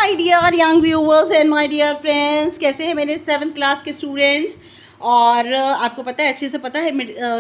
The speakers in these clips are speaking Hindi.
My dear young viewers and my dear friends, कैसे हैं मेरे 7th क्लास के स्टूडेंट्स। और आपको पता है, अच्छे से पता है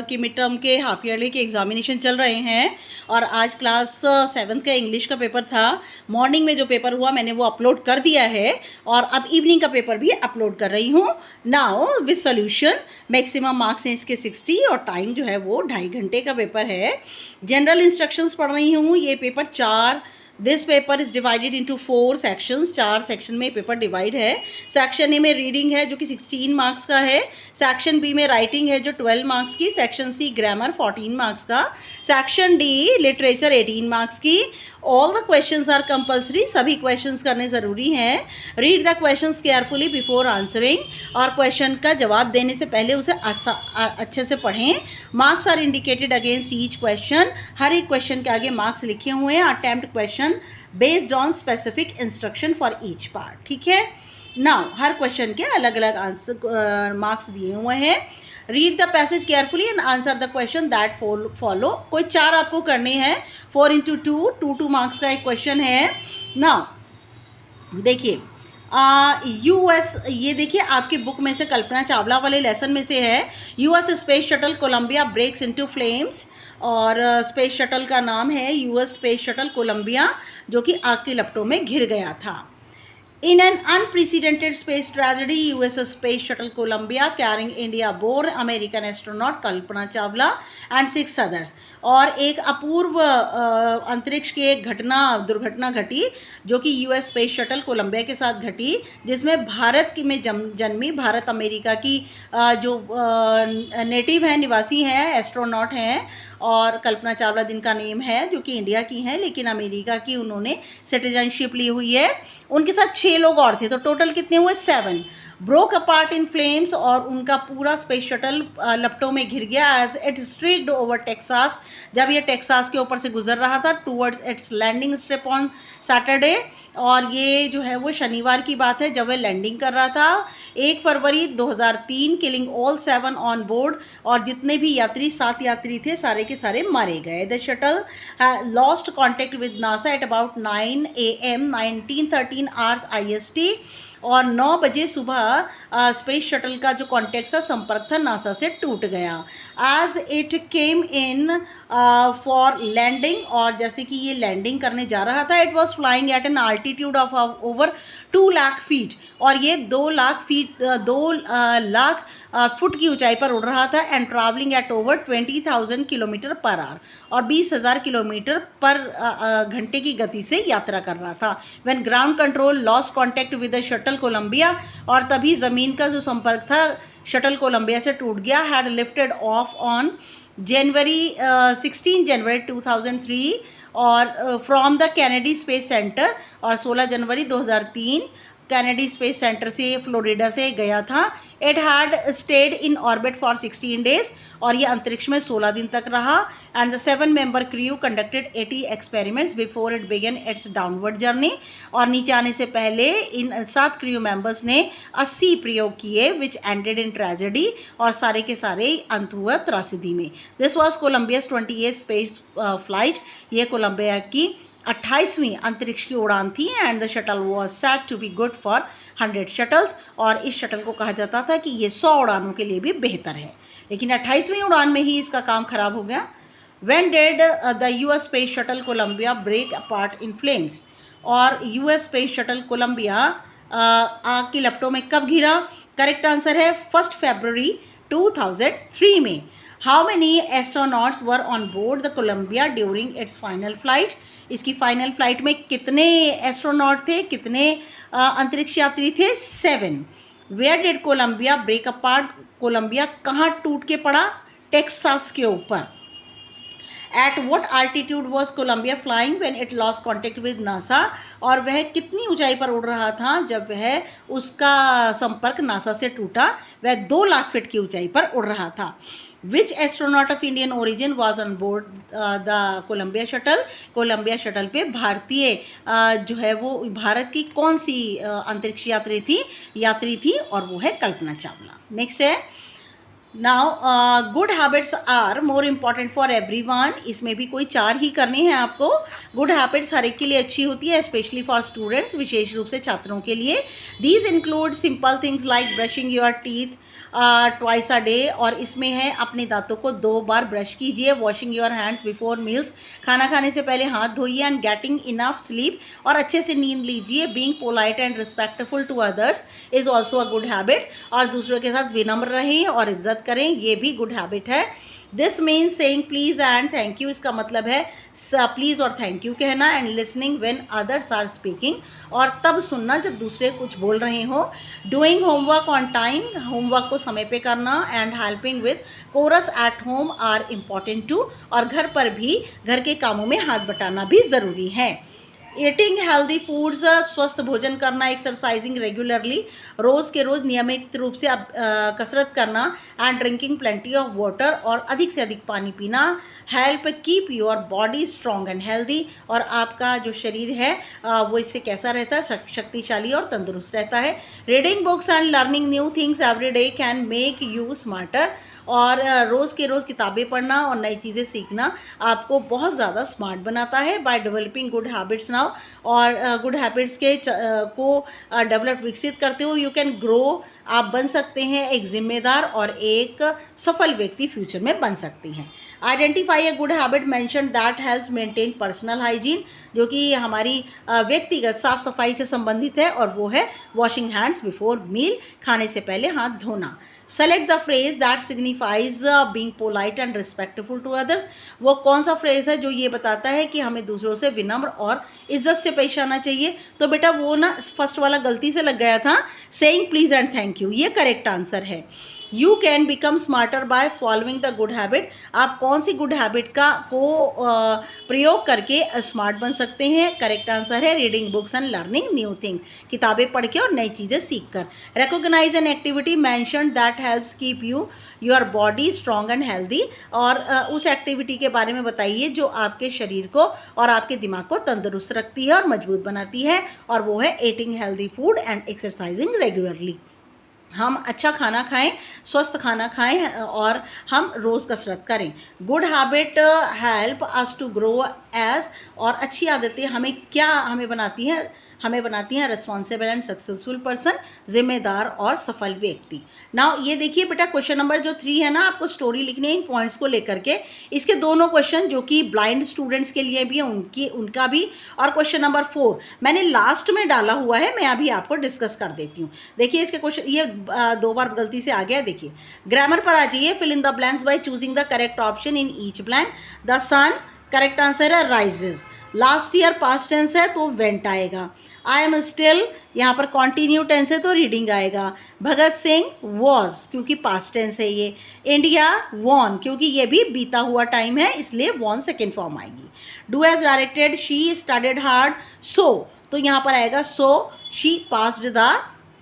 कि मिड टर्म के हाफ ईयरली के एग्जामिनेशन चल रहे हैं। और आज क्लास 7th का इंग्लिश का पेपर था। मॉर्निंग में जो पेपर हुआ मैंने वो अपलोड कर दिया है और अब इवनिंग का पेपर भी अपलोड कर रही हूँ now with solution. Maximum marks हैं इसके 60 और टाइम जो है वो 2.5 घंटे का पेपर है। जनरल इंस्ट्रक्शंस पढ़ रही हूँ। ये paper this paper is divided into 4 sections. 4 section में पेपर डिवाइड है। सेक्शन ए में रीडिंग है जो कि 16 मार्क्स का है। सेक्शन बी में राइटिंग है जो 12 मार्क्स की। सेक्शन सी ग्रामर 14 मार्क्स का। सेक्शन डी लिटरेचर 18 मार्क्स की। All the questions are compulsory, सभी क्वेश्चंस करने ज़रूरी हैं। Read the questions carefully before answering, और क्वेश्चन का जवाब देने से पहले उसे अच्छे से पढ़ें। Marks are indicated against each question, हर एक क्वेश्चन के आगे मार्क्स लिखे हुए हैं। Attempt question based on specific instruction for each part, ठीक है। नाउ हर क्वेश्चन के अलग अलग आंसर मार्क्स दिए हुए हैं। Read the passage carefully and answer the question that follow. कोई 4 आपको करने हैं। 4 into 2 मार्क्स का एक क्वेश्चन है। नाउ देखिए यूएस, ये देखिए आपकी बुक में से कल्पना चावला वाले लेसन में से है। US space shuttle Columbia breaks into flames, और स्पेस शटल का नाम है यूएस स्पेस शटल कोलंबिया, जो कि आग की लपटों में घिर गया था। In an unprecedented space tragedy, US Space Shuttle Columbia carrying India bore American astronaut Kalpana Chawla and 6 others। और एक अपूर्व अंतरिक्ष की एक दुर्घटना घटी जो कि यूएस स्पेस शटल कोलंबिया के साथ घटी, जिसमें भारत की में जन्मी भारत अमेरिका की जो नेटिव हैं, निवासी हैं, एस्ट्रोनॉट हैं, और कल्पना चावला जिनका नेम है, जो कि इंडिया की हैं लेकिन अमेरिका की उन्होंने सिटीजनशिप ली हुई है। उनके साथ 6 लोग और थे, तो टोटल कितने हुए 7। ब्रोक अपार्ट इन फ्लेम्स, और उनका पूरा स्पेस शटल लपटों में घिर गया as it streaked over Texas, जब ये टेक्सास के ऊपर से गुजर रहा था towards its landing strip on Saturday. और ये जो है वो शनिवार की बात है जब वह लैंडिंग कर रहा था 1 फरवरी 2003, किलिंग ऑल 7 ऑन बोर्ड। और जितने भी 7 यात्री थे सारे के सारे मारे गए। The shuttle lost contact with NASA at about 9 AM 1913 hours IST, और 9 बजे सुबह स्पेस शटल का जो कॉन्टेक्ट था, संपर्क था, नासा से टूट गया। As it came in for landing, और जैसे कि ये लैंडिंग करने जा रहा था, it was flying at an altitude of over 2 lakh feet, और ये 2 लाख फुट की ऊंचाई पर उड़ रहा था। And travelling eight over 20,000 kilometre per hour, और 20,000 किलोमीटर पर घंटे की गति से यात्रा कर रहा था। When ground control lost contact with the shuttle Columbia, और तभी ज़मीन का जो संपर्क था शटल कोलंबिया से टूट गया। हैड लिफ्टेड ऑफ ऑन 16 जनवरी 2003 और from the Kennedy space centre, और 16 जनवरी 2003 कैनेडी स्पेस सेंटर से फ्लोरिडा से गया था। It had stayed in orbit for 16 days, और ये अंतरिक्ष में 16 दिन तक रहा। And the 7 member crew conducted 80 experiments before it began it's downward journey, और नीचे आने से पहले इन 7 क्रू मेंबर्स ने 80 प्रयोग किए विच एंडेड इन ट्रेजेडी, और सारे के सारे अंत हुआ त्रासदी में। This was Columbia's 28th space flight. ये कोलंबिया की 28वीं अंतरिक्ष की उड़ान थी। And the shuttle was said to be good for 100 shuttles, और इस शटल को कहा जाता था कि ये 100 उड़ानों के लिए भी बेहतर है, लेकिन 28वीं उड़ान में ही इसका काम खराब हो गया। When did the US space shuttle Columbia break apart in flames, और यूएस स्पेस शटल कोलंबिया आग की लपटों में कब घिरा? करेक्ट आंसर है 1 फरवरी 2003 में। How many astronauts were on board the Columbia during its final flight, इसकी फाइनल फ्लाइट में कितने एस्ट्रोनॉट थे, कितने अंतरिक्ष यात्री थे? 7। Where did Columbia break apart, Columbia कहाँ टूट के पड़ा? टेक्सास के ऊपर। At what altitude was Columbia flying when it lost contact with NASA, और वह कितनी ऊंचाई पर उड़ रहा था जब वह उसका संपर्क नासा से टूटा? वह 2 लाख फीट की ऊंचाई पर उड़ रहा था। Which astronaut of Indian origin was on board the Columbia shuttle, Columbia shuttle पे भारतीय जो है वो भारत की कौन सी अंतरिक्ष यात्री थी, और वो है कल्पना चावला। नेक्स्ट है now good habits are more important for everyone. इसमें भी कोई 4 ही करने हैं आपको। गुड हैबिट्स हर एक के लिए अच्छी होती है, स्पेशली फॉर स्टूडेंट्स, विशेष रूप से छात्रों के लिए। These include simple things like brushing your teeth twice a day, और इसमें है अपने दांतों को 2 बार ब्रश कीजिए। Washing your hands before meals, खाना खाने से पहले हाथ धोइए। एंड गेटिंग इनफ स्लीप, और अच्छे से नींद लीजिए। Being polite and respectful to others is also a good habit, और दूसरों के साथ विनम्र रहें और इज्जत करें, ये भी गुड हैबिट है। This means saying please and thank you, इसका मतलब है प्लीज़ और थैंक यू कहना। And listening when others are speaking, और तब सुनना जब दूसरे कुछ बोल रहे हो। Doing homework on time, homework को समय पे करना। And helping with chores at home are important too, और घर पर भी घर के कामों में हाथ बटाना भी ज़रूरी है। ईटिंग हेल्दी फूड्स, स्वस्थ भोजन करना। एक्सरसाइजिंग रेगुलरली, रोज़ के रोज़ नियमित रूप से कसरत करना। And drinking plenty of water, और अधिक से अधिक पानी पीना। Help keep your body strong and healthy, और आपका जो शरीर है वो इससे कैसा रहता है, शक्तिशाली और तंदुरुस्त रहता है। Reading books and learning new things every day can make you smarter, और रोज़ के रोज़ किताबें पढ़ना और नई चीज़ें सीखना आपको बहुत ज़्यादा स्मार्ट बनाता है। By developing good habits now, और गुड हैबिट्स के को डेवलप विकसित करते हो, यू कैन ग्रो, आप बन सकते हैं एक जिम्मेदार और एक सफल व्यक्ति फ्यूचर में बन सकते हैं। Identify a good habit mention that helps maintain personal hygiene, जो कि हमारी व्यक्तिगत साफ सफाई से संबंधित है, और वो है वॉशिंग हैंड्स बिफोर मील, खाने से पहले हाथ धोना। Select the phrase that signifies being polite and respectful to others, वो कौन सा फ्रेज है जो ये बताता है कि हमें दूसरों से विनम्र और इज्जत से पेश आना चाहिए। तो बेटा वो ना फर्स्ट वाला गलती से लग गया था, saying please and thank you, ये करेक्ट आंसर है। You can become smarter by following the good habit, आप कौन सी गुड हैबिट का प्रयोग करके स्मार्ट बन सकते हैं। करेक्ट आंसर है reading books and learning new thing, किताबें पढ़ के और नई चीज़ें सीख कर। Recognize an activity mention that helps keep your body strong and healthy, और उस एक्टिविटी के बारे में बताइए जो आपके शरीर को और आपके दिमाग को तंदुरुस्त रखती है और मजबूत बनाती है, और वो है eating healthy food and exercising regularly. हम अच्छा खाना खाएं, स्वस्थ खाना खाएं, और हम रोज़ कसरत करें। Good habit help us to grow as, और अच्छी आदतें हमें बनाती हैं रिस्पॉन्सिबल एंड सक्सेसफुल पर्सन, जिम्मेदार और सफल व्यक्ति। नाउ ये देखिए बेटा, क्वेश्चन नंबर जो 3 है ना, आपको स्टोरी लिखनी है इन पॉइंट्स को लेकर के। इसके दोनों क्वेश्चन जो कि ब्लाइंड स्टूडेंट्स के लिए भी है उनका भी, और क्वेश्चन नंबर 4 मैंने लास्ट में डाला हुआ है, मैं अभी आपको डिस्कस कर देती हूँ। देखिए इसके क्वेश्चन, ये 2 बार गलती से आ गया। देखिए ग्रामर पर आ जाइए। Fill in the blanks by choosing the correct option in each blank. The sun, correct answer है rises. Last year past tense है तो वेंट आएगा। आई एम स्टिल, यहाँ पर कॉन्टिन्यू टेंस है तो रीडिंग आएगा। भगत सिंह वॉज, क्योंकि पास्ट टेंस है ये। इंडिया वॉन, क्योंकि ये भी बीता हुआ टाइम है, इसलिए वॉन सेकेंड फॉर्म आएगी। Do as directed, she studied hard, so तो यहाँ पर आएगा so she passed the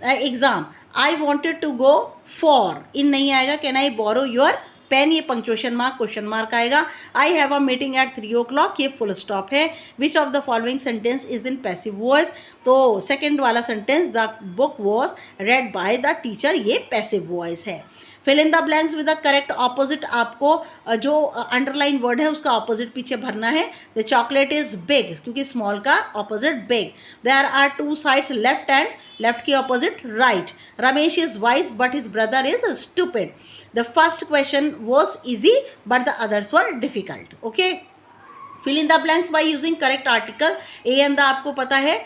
exam. I wanted to go for, in नहीं आएगा। Can I borrow your pen, ये पंक्चुएशन मार्क क्वेश्चन मार्क आएगा। I have a meeting at 3 o'clock, ये फुल स्टॉप है। Which of the following sentence is in passive voice, तो सेकेंड वाला sentence the book was red by the teacher, ये पैसिव वॉइस है। Fill in the blanks with the correct opposite, आपको जो अंडरलाइन वर्ड है उसका ऑपोजिट पीछे भरना है। द चॉकलेट इज बिग, क्योंकि स्मॉल का opposite big. There are 2 sides left and left की opposite right. Ramesh is wise but his brother is stupid. The first question was easy but the others were difficult. Okay, fill in the blanks by using correct article. A and the आपको पता है।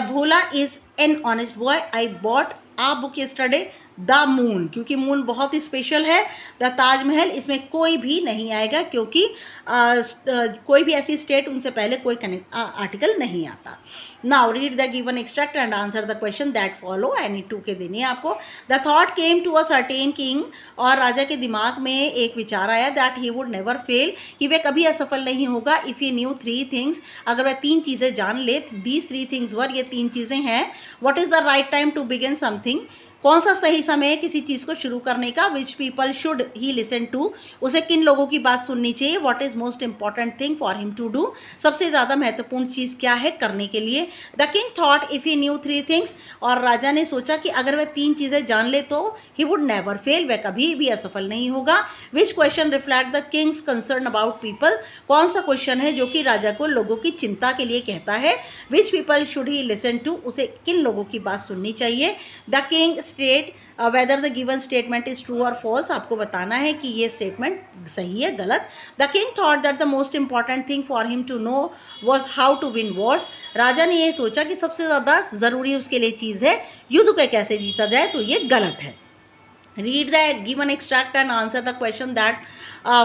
Bhola is an honest boy. I bought a book yesterday. The moon, क्योंकि मून बहुत ही स्पेशल है। द ताजमहल, इसमें कोई भी नहीं आएगा, क्योंकि कोई भी ऐसी स्टेट उनसे पहले कोई आर्टिकल नहीं आता। Now read the given extract and answer the question that follow. Any 2 के देने आपको। The thought came to a certain king, और राजा के दिमाग में एक विचार आया that he would never fail, कि वह कभी असफल नहीं होगा। इफ़ ही न्यू 3 थिंग्स, अगर वह 3 चीज़ें जान ले। दीज 3 थिंग्स वर, ये 3 चीज़ें हैं। What is the right time to begin something, कौन सा सही समय है किसी चीज़ को शुरू करने का, which people should he listen to, उसे किन लोगों की बात सुननी चाहिए, what is most important thing for him to do, सबसे ज़्यादा महत्वपूर्ण चीज़ क्या है करने के लिए। The king thought if he knew 3 things, और राजा ने सोचा कि अगर वह 3 चीज़ें जान ले तो ही वुड नेवर फेल, वह कभी भी असफल नहीं होगा। Which question reflect the king's concern about people, कौन सा क्वेश्चन है जो कि राजा को लोगों की चिंता के लिए कहता है। Which people should he listen to, उसे किन लोगों की बात सुननी चाहिए। The king state whether the given statement is true और फॉल्स, आपको बताना है कि ये स्टेटमेंट सही है गलत। The king thought that the most important thing for him to know was how to win wars, राजा ने ये सोचा कि सबसे ज़्यादा ज़रूरी उसके लिए चीज़ है युद्ध को कैसे जीता जाए, तो ये गलत है। Read the given extract and answer the question that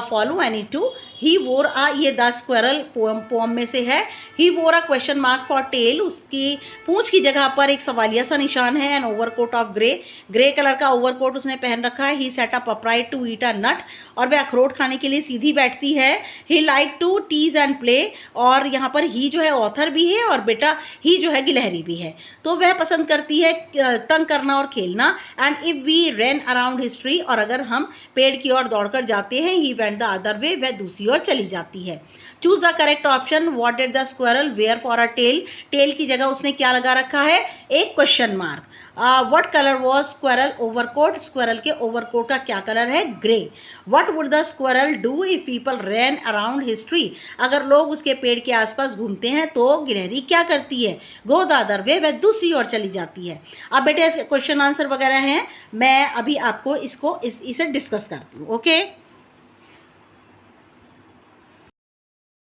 follow any two. He wore a, ये द स्क्वेरल पोम में से है। He wore a question mark for tail, उसकी पूंछ की जगह पर एक सवालिया सा निशान है। An overcoat of grey colour का ओवरकोट उसने पहन रखा है। He sat up upright to eat a nut, और वह अखरोट खाने के लिए सीधी बैठती है। He like to tease and play, और यहाँ पर ही जो है ऑथर भी है और बेटा ही जो है गिलहरी भी है, तो वह पसंद करती है तंग करना और खेलना। And if we run around his tree, और अगर हम पेड़ की ओर दौड़कर जाते हैं, he went the other way, वह दूसरी ओर चली जाती है। Choose the correct option. What did the squirrel wear for a tail, tail की जगह उसने क्या लगा रखा है, एक question mark. What colour was squirrel overcoat, squirrel के ओवरकोट का क्या कलर है, grey. What would the squirrel do if people ran around his tree, अगर लोग उसके पेड़ के आसपास घूमते हैं तो गिलहरी क्या करती है, गो द अदर वे, वह दूसरी ओर चली जाती है। अब बेटे इसके क्वेश्चन आंसर वगैरह हैं, मैं अभी आपको इसे डिस्कस करती हूँ। ओके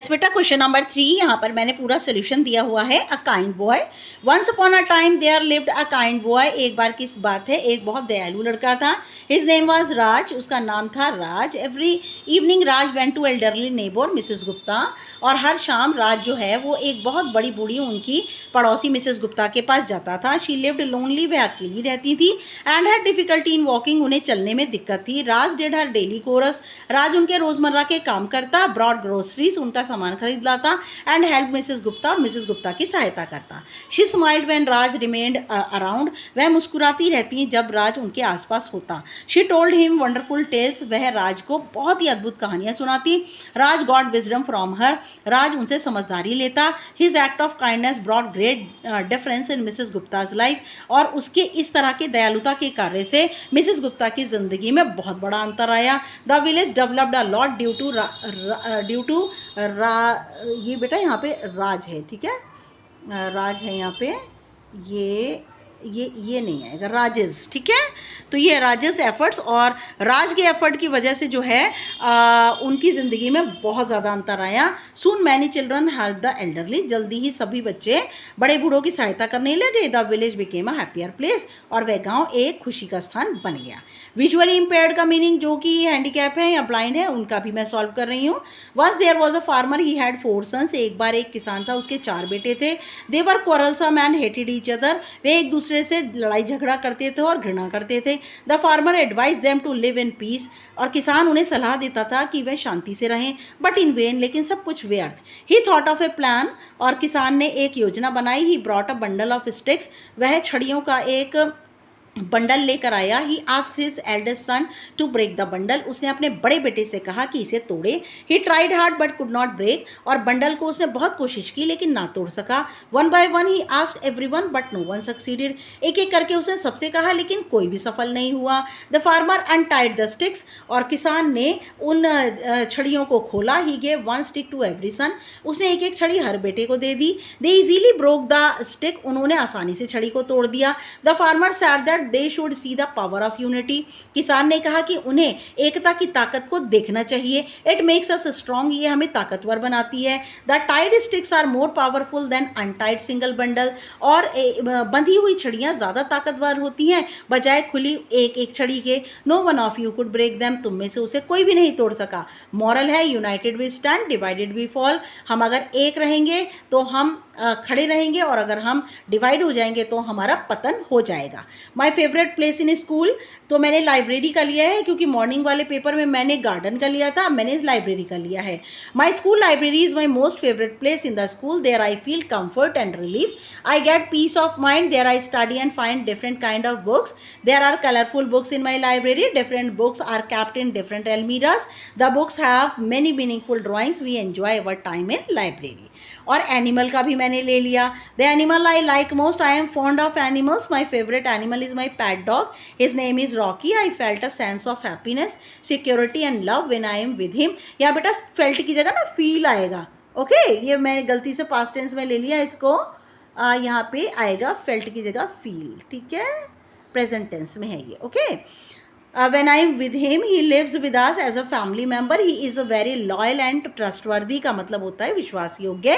बेटा क्वेश्चन नंबर 3, यहाँ पर मैंने पूरा सोल्यूशन दिया हुआ है। A kind boy, once upon a time there lived a kind boy, एक बार की बात है, एक बहुत दयालु लड़का था। हिज नेम वाज राज, उसका नाम था Raj. Every evening Raj went to elderly neighbour Mrs Gupta, और हर शाम राज जो है वो एक बहुत बड़ी बूढ़ी उनकी पड़ोसी मिसेस गुप्ता के पास जाता था। शी लिव्ड लोनली, वह अकेली रहती थी। And had difficulty in walking, उन्हें चलने में दिक्कत थी। राज डिड हर डेली कोरस, राज उनके रोजमर्रा के काम करता। ब्रॉड ग्रोसरीज, उनका सामान खरीद लाता। एंड हेल्प मिसेस गुप्ता, और मिसेस गुप्ता की सहायता करता। She smiled when Raj remained around, वह मुस्कुराती रहती जब राज उनके आसपास होता। शी टोल्ड हिम वंडरफुल टेल्स, वह राज को बहुत ही अद्भुत कहानियां सुनाती। Raj got wisdom from her, Raj उनसे समझदारी लेता। His act of kindness brought great difference in Mrs Gupta's life, और उसके इस तरह के दयालुता के कार्य से मिसेस गुप्ता की जिंदगी में बहुत बड़ा अंतर आया। The village developed a lot due to ये बेटा यहाँ पे राज है, ठीक है, राज है यहाँ पे, ये नहीं आएगा, राजेस, ठीक है। तो ये राजेस एफर्ट्स, और राज के एफर्ट की वजह से जो है उनकी ज़िंदगी में बहुत ज़्यादा अंतर आया। Soon many children help the elderly, जल्दी ही सभी बच्चे बड़े बूढ़ों की सहायता करने लगे। The village became a happier place, और वह गांव एक खुशी का स्थान बन गया। विजुअली इम्पेयर्ड का मीनिंग जो कि हैंडीकैप है या ब्लाइंड है, उनका भी मैं सॉल्व कर रही हूँ। Once there was a farmer, he had 4 sons, एक बार एक किसान था, उसके 4 बेटे थे। They were quarrelsome and hated each other, वे एक दूसरे से लड़ाई झगड़ा करते थे और घृणा करते थे। The farmer advise them to live in peace, और किसान उन्हें सलाह देता था कि वह शांति से रहें, बट इन वेन, लेकिन सब कुछ व्यर्थ। He thought of a plan, और किसान ने एक योजना बनाई। He brought a bundle of sticks, वह छड़ियों का एक बंडल लेकर आया। He asked his eldest son to break the bundle, उसने अपने बड़े बेटे से कहा कि इसे तोड़े। He tried hard but could not break, और बंडल को उसने बहुत कोशिश की लेकिन ना तोड़ सका। One by one he asked everyone but no one succeeded, एक एक करके उसने सबसे कहा लेकिन कोई भी सफल नहीं हुआ। The farmer untied the sticks, और किसान ने उन छड़ियों को खोला। He gave 1 stick to every son, उसने एक एक छड़ी हर बेटे को दे दी। They easily broke the stick, उन्होंने आसानी से छड़ी को तोड़ दिया। The farmer said that they should see the power of unity, किसान ने कहा कि उन्हें एकता की ताकत को देखना चाहिए। इट मेक्स अस स्ट्रॉन्ग, ये हमें ताकतवर बनाती है। The tied sticks are more powerful than untied single bundle, और बंधी हुई छड़ियां ज़्यादा ताकतवर होती हैं बजाय खुली एक एक छड़ी के। No one of you could break them, तुम में से उसे कोई भी नहीं तोड़ सका। मॉरल है united we stand, divided we fall, हम अगर एक रहेंगे तो हम खड़े रहेंगे, और अगर हम डिवाइड हो जाएंगे तो हमारा पतन हो जाएगा। My favourite place in school, तो मैंने लाइब्रेरी का लिया है क्योंकि मॉर्निंग वाले पेपर में मैंने गार्डन का लिया था, मैंने लाइब्रेरी का लिया है। My school library is my most favourite place in the school, there I feel comfort and relief. I get peace of mind. There I study and find different kind of books. There are colorful books in my library. Different books are kept in different almirahs. The books have many meaningful drawings. We enjoy our time in library. और एनिमल का भी मैंने ले लिया। The animal I like most, I am fond of animals, my favourite animal is my pet dog, his name is Rocky, I felt a sense of happiness, security and love when I am with him. यहाँ बेटा फेल्ट की जगह ना फील आएगा, ओके ये मैंने गलती से पास्ट टेंस में ले लिया इसको, यहाँ पे आएगा फेल्ट की जगह फील, ठीक है, प्रेजेंट टेंस में है ये, okay. When I am with him, he lives with us as a family member. He is a very loyal and trustworthy, का मतलब होता है विश्वास योग्य।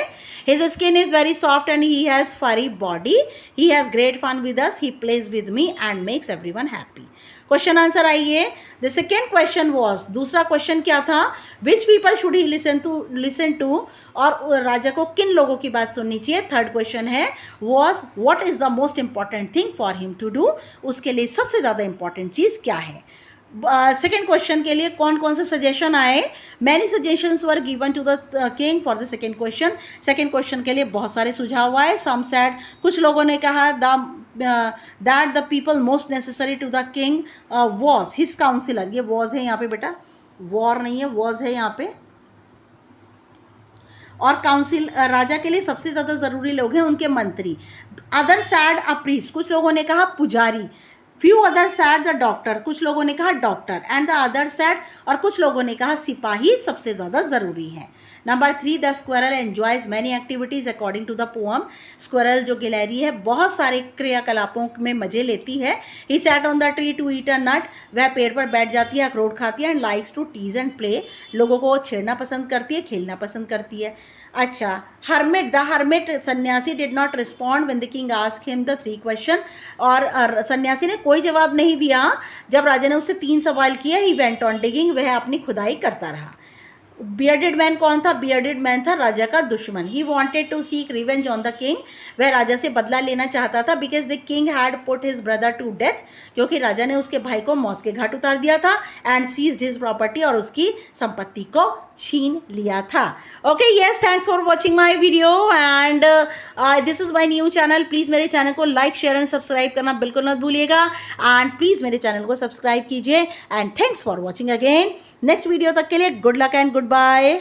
His skin is very soft and he has furry body. He has great fun with us. He plays with me and makes everyone happy. Question answer आइए। द सेकेंड क्वेश्चन वॉज, दूसरा क्वेश्चन क्या था, which people should he listen to, और राजा को किन लोगों की बात सुननी चाहिए। थर्ड क्वेश्चन है was what is the most important thing for him to do, उसके लिए सबसे ज़्यादा इंपॉर्टेंट चीज़ क्या है। सेकेंड क्वेश्चन के लिए कौन कौन से सजेशन आए, many suggestions were given to the king for the second question. Second question के लिए बहुत सारे सुझाव आए। सम सेड, कुछ लोगों ने कहा that the people most necessary to the king was his councillor, ये वॉज है यहाँ पे बेटा, वॉर नहीं है, वॉज है यहाँ पे, और काउंसिल राजा के लिए सबसे ज़्यादा ज़रूरी लोग हैं उनके मंत्री। अदर सैड अ प्रीस्ट, कुछ लोगों ने कहा पुजारी। Few other sad the doctor, कुछ लोगों ने कहा doctor. And the other sad, और कुछ लोगों ने कहा सिपाही सबसे ज़्यादा ज़रूरी है। Number 3, the squirrel enjoys many activities according to the poem. Squirrel जो गिलहरी है बहुत सारे क्रियाकलापों में मज़े लेती है। He sat on the tree to eat a nut, वह पेड़ पर बैठ जाती है, अखरोट खाती है। And likes to tease and play, लोगों को छेड़ना पसंद करती है, खेलना पसंद करती है। अच्छा, हर्मिट, द हर्मिट सन्यासी did not respond when the king asked him the 3 question, और सन्यासी ने कोई जवाब नहीं दिया जब राजा ने उससे 3 सवाल किए। ही वेंट ऑन डिगिंग, वह अपनी खुदाई करता रहा। बियर्डेड मैन कौन था, बियर्डेड मैन था राजा का दुश्मन। He wanted to seek revenge on the king, वह राजा से बदला लेना चाहता था। Because the king had put his brother to death, क्योंकि राजा ने उसके भाई को मौत के घाट उतार दिया था। एंड सीज्ड हिज प्रॉपर्टी, और उसकी संपत्ति को छीन लिया था। Okay, yes, thanks for watching my video and this is my new channel. Please मेरे चैनल को लाइक, शेयर एंड सब्सक्राइब करना बिल्कुल मत भूलिएगा। एंड प्लीज़ मेरे चैनल को सब्सक्राइब कीजिए। And thanks for watching again. Next video तक के लिए good luck and good bye.